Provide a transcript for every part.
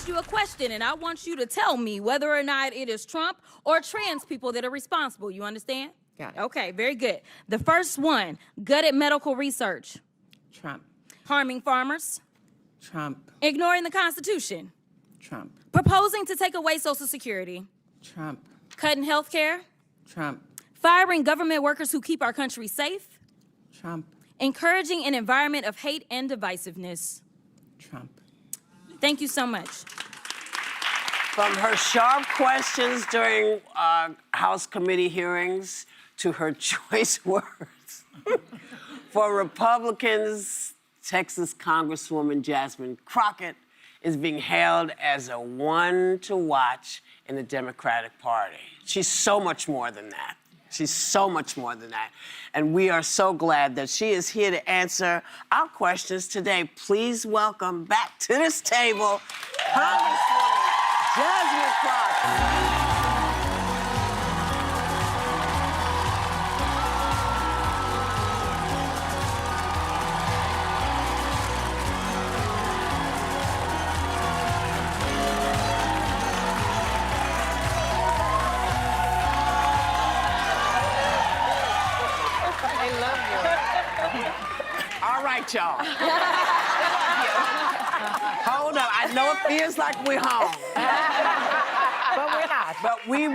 ask you a question, and I want you to tell me whether or not it is Trump or trans people that are responsible. You understand? Got it. Okay, very good. The first one, gutted medical research. Trump. Harming farmers. Trump. Ignoring the Constitution. Trump. Proposing to take away Social Security. Trump. Cutting health care. Trump. Firing government workers who keep our country safe. Trump. Encouraging an environment of hate and divisiveness. Trump. Thank you so much. From her sharp questions during House committee hearings to her choice words. For Republicans, Texas Congresswoman Jasmine Crockett is being hailed as a one to watch in the Democratic Party. She's so much more than that. She's so much more than that. And we are so glad that she is here to answer our questions today. Please welcome back to this table, Congresswoman Jasmine Crockett. All right, y'all. Hold up. I know it feels like we're home. But we're not. But we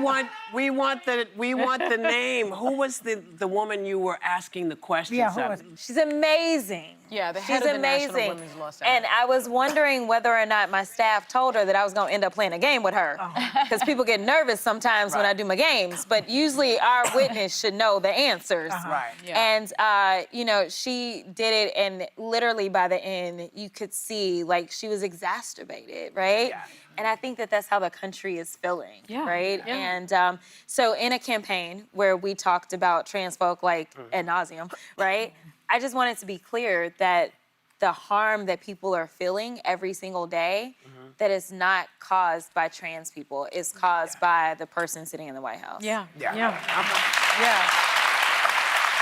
want the name. Who was the woman you were asking the questions Yeah, who of? was it? She's amazing. Yeah, the head of the National Women's Law Center. And I was wondering whether or not my staff told her that I was going to end up playing a game with her. Because people get nervous sometimes when I do my games. But usually our witness should know the answers. Right. Yeah. And, you know, she did it, and literally by the end, you could see, like, she was exacerbated, right? Yeah. And I think that that's how the country is feeling, Yeah. right? Yeah. And so in a campaign where we talked about trans folk, like, ad nauseum, right? I just wanted to be clear that the harm that people are feeling every single day, that is not caused by trans people, is caused by the person sitting in the White House. Yeah. Yeah. Yeah.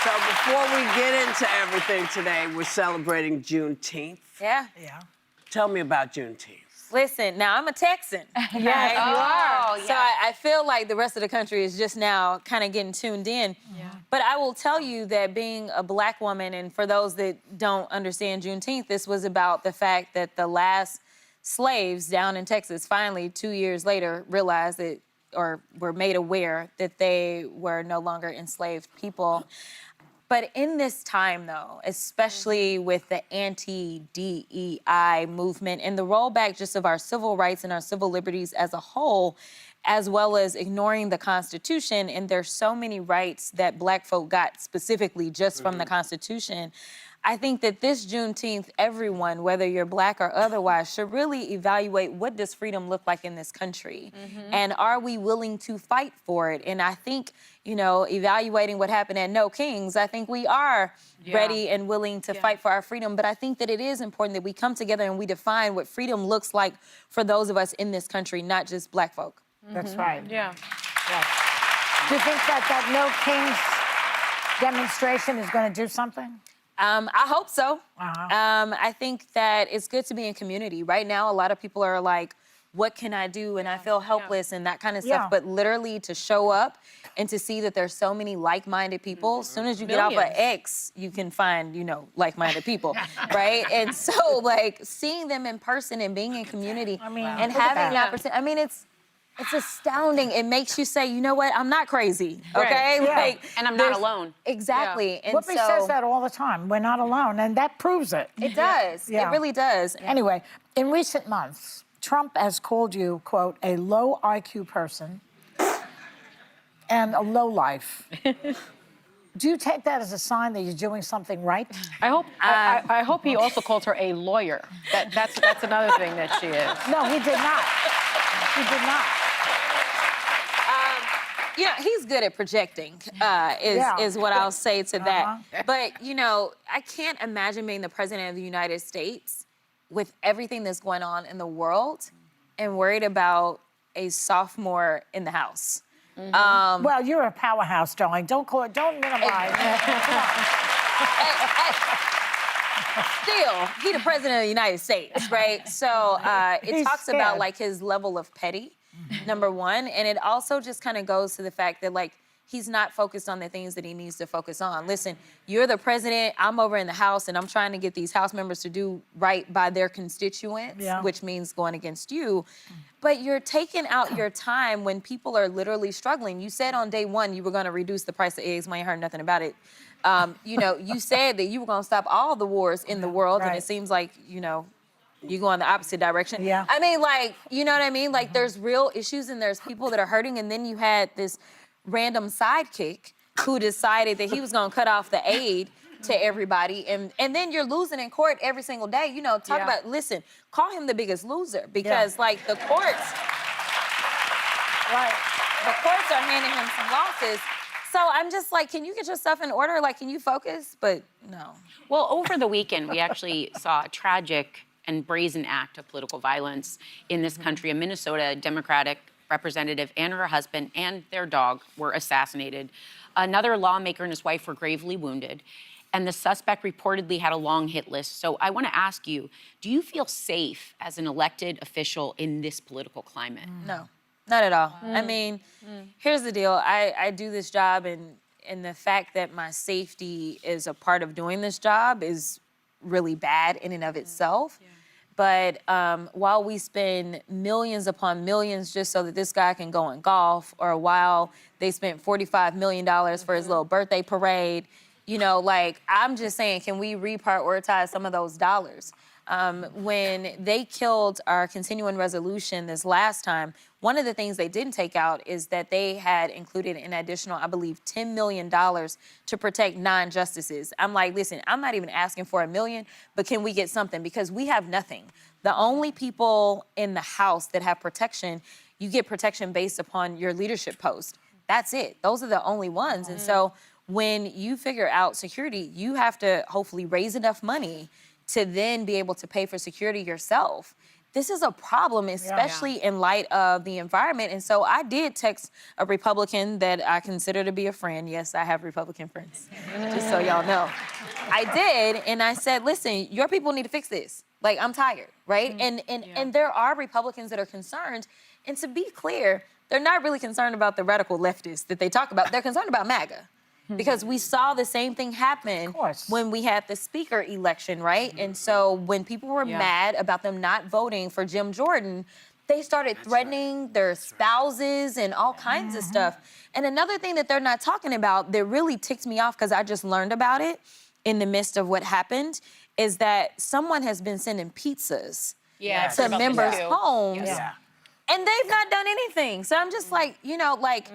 So before we get into everything today, we're celebrating Juneteenth. Yeah. Yeah. Tell me about Juneteenth. Listen, now I'm a Texan. Yes, you are. So I feel like the rest of the country is just now kind of getting tuned in. Yeah. But I will tell you that being a Black woman, and for those that don't understand Juneteenth, this was about the fact that the last slaves down in Texas finally, 2 years later, realized that, or were made aware that they were no longer enslaved people. But in this time, though, especially with the anti-DEI movement and the rollback just of our civil rights and our civil liberties as a whole, as well as ignoring the Constitution, and there's so many rights that Black folk got specifically just from the Constitution, I think that this Juneteenth, everyone, whether you're Black or otherwise, should really evaluate what does freedom look like in this country? And are we willing to fight for it? And I think, you know, evaluating what happened at No Kings, I think we are ready and willing to fight for our freedom. But I think that it is important that we come together and we define what freedom looks like for those of us in this country, not just Black folk. That's right. Yeah. Yes. Do you think that No Kings demonstration is going to do something? I hope so. Uh-huh. I think that it's good to be in community. Right now, a lot of people are like, what can I do? And I feel helpless and that kind of stuff. Yeah. But literally to show up and to see that there's so many like-minded people, as soon as you get off of X, you can find, you know, like-minded people, right? And so, like, seeing them in person and being in community and look at having that. the opportunity, I mean, it's astounding. It makes you say, you know what, I'm not crazy, okay? Yeah. Like, And I'm not there's- alone. Exactly. And Whoopi so, says that all the time. We're not alone, and that proves it. It does. Yeah. It really does. Anyway, in recent months, Trump has called you, quote, a low IQ person and a lowlife. Do you take that as a sign that you're doing something right? I hope he also calls her a lawyer. That's another thing that she is. No, he did not. He did not. You know, he's good at projecting, is what I'll say to that. But, you know, I can't imagine being the president of the United States with everything that's going on in the world and worried about a sophomore in the House. Well, you're a powerhouse, darling. Don't minimize. Come on. still, he the president of the United States, right? So it He's talks about scared. like his level of petty, number one, and it also just kind of goes to the fact that like he's not focused on the things that he needs to focus on. Listen, you're the president, I'm over in the House, and I'm trying to get these House members to do right by their constituents, Yeah. which means going against you. But you're taking out your time when people are literally struggling. You said on day one you were going to reduce the price of eggs. We ain't heard nothing about it. You know, you said that you were going to stop all the wars in the world, and Right. it seems like, you know, you go in the opposite direction. Yeah. I mean, like, you know what I mean? Like, there's real issues and there's people that are hurting, and then you had this random sidekick who decided that he was going to cut off the aid to everybody, and then you're losing in court every single day. You know, talk about, listen, call him the biggest loser, because like the courts are handing him some losses. So I'm just like, can you get your stuff in order? Like, can you focus? But no. Well, over the weekend, we actually saw a tragic and brazen act of political violence in this country. A Minnesota Democratic representative and her husband and their dog were assassinated. Another lawmaker and his wife were gravely wounded. And the suspect reportedly had a long hit list. So I want to ask you, do you feel safe as an elected official in this political climate? No, not at all. I mean, here's the deal. I do this job, and the fact that my safety is a part of doing this job is really bad in and of itself. But while we spend millions upon millions just so that this guy can go and golf, or while they spent $45 million for his little birthday parade, you know, like, I'm just saying, can we reprioritize some of those dollars? When they killed our continuing resolution this last time, one of the things they didn't take out is that they had included an additional, I believe, $10 million to protect non-justices. I'm like, listen, I'm not even asking for $1 million, but can we get something? Because we have nothing. The only people in the House that have protection, you get protection based upon your leadership post. That's it. Those are the only ones. And so when you figure out security, you have to hopefully raise enough money to then be able to pay for security yourself. This is a problem, especially in light of the environment. And so I did text a Republican that I consider to be a friend. Yes, I have Republican friends, just so y'all know. I did, and I said, listen, your people need to fix this. Like, I'm tired, right? And there are Republicans that are concerned. And to be clear, they're not really concerned about the radical leftists that they talk about. They're concerned about MAGA. Because we saw the same thing happen when we had the speaker election, right? And so when people were mad about them not voting for Jim Jordan, they started threatening their spouses and all kinds of stuff. And another thing that they're not talking about that really ticked me off, because I just learned about it in the midst of what happened, is that someone has been sending pizzas to members' homes. And they've not done anything. So I'm just like, you know, like,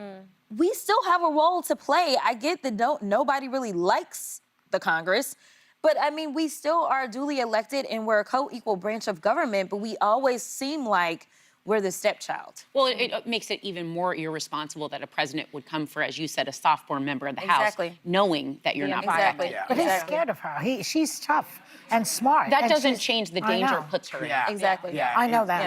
we still have a role to play. I get that nobody really likes the Congress, but I mean, we still are duly elected and we're a co-equal branch of government, but we always seem like we're the stepchild. Well, it makes it even more irresponsible that a president would come for, as you said, a sophomore member of the House, knowing that you're not protected. But he's scared of her. She's tough and smart. That and doesn't she's- change the I danger know. it puts her in. Exactly. I know that.